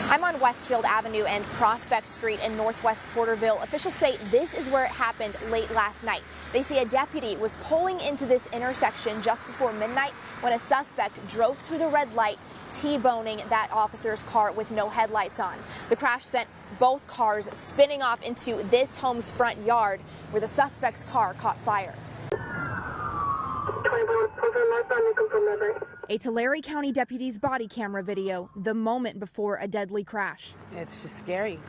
I'm on Westfield Avenue and Prospect Street in northwest Porterville. Officials say this is where it happened late last night. They say a deputy was pulling into this intersection just before midnight when a suspect drove through the red light, T-boning that officer's car with no headlights on. The crash sent both cars spinning off into this home's front yard where the suspect's car caught fire. A Tulare County deputy's body camera video, the moment before a deadly crash. It's just scary,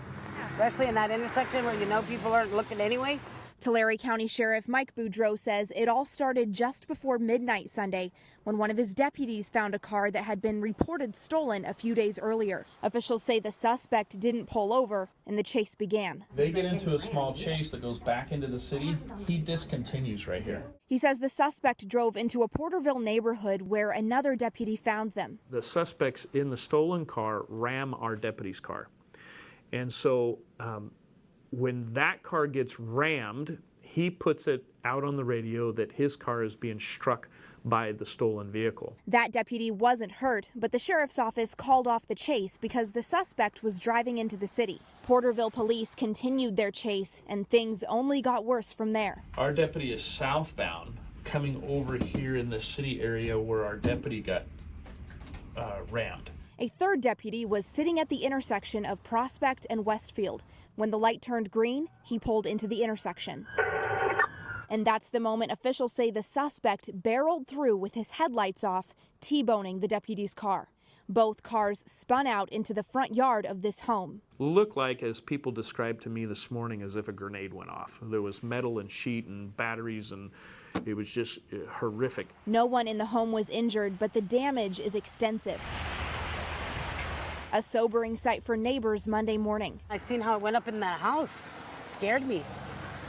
especially in that intersection where you know people aren't looking anyway. Tulare County Sheriff Mike Boudreau says it all started just before midnight Sunday when one of his deputies found a car that had been reported stolen a few days earlier. Officials say the suspect didn't pull over and the chase began. They get into a small chase that goes back into the city. He discontinues right here. He says the suspect drove into a Porterville neighborhood where another deputy found them. The suspects in the stolen car ram our deputy's car. And so when that car gets rammed, he puts it out on the radio that his car is being struck by the stolen vehicle. That deputy wasn't hurt, but the sheriff's office called off the chase because the suspect was driving into the city. Porterville police continued their chase, and things only got worse from there. Our deputy is southbound, coming over here in the city area where our deputy got rammed. A third deputy was sitting at the intersection of Prospect and Westfield. When the light turned green, he pulled into the intersection. And that's the moment officials say the suspect barreled through with his headlights off, T-boning the deputy's car. Both cars spun out into the front yard of this home. Looked like, as people described to me this morning, as if a grenade went off. There was metal and sheet and batteries, and it was just horrific. No one in the home was injured, but the damage is extensive. A sobering sight for neighbors Monday morning. I seen how it went up in that house. It scared me.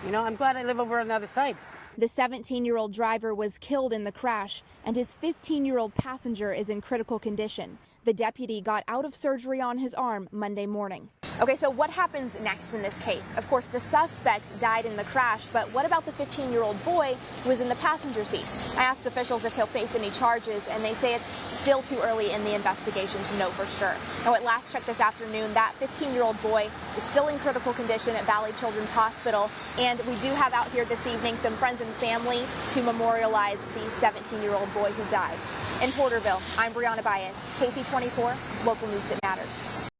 You know, I'm glad I live over on the other side. The 17-year-old driver was killed in the crash, and his 15-year-old passenger is in critical condition. The deputy got out of surgery on his arm Monday morning. Okay, so what happens next in this case? Of course, the suspect died in the crash, but what about the 15-year-old boy who was in the passenger seat? I asked officials if he'll face any charges, and they say it's still too early in the investigation to know for sure. Now, at last check this afternoon, that 15-year-old boy is still in critical condition at Valley Children's Hospital, and we do have out here this evening some friends and family to memorialize the 17-year-old boy who died. In Porterville, I'm Brianna Baez, KSEE24, local news that matters.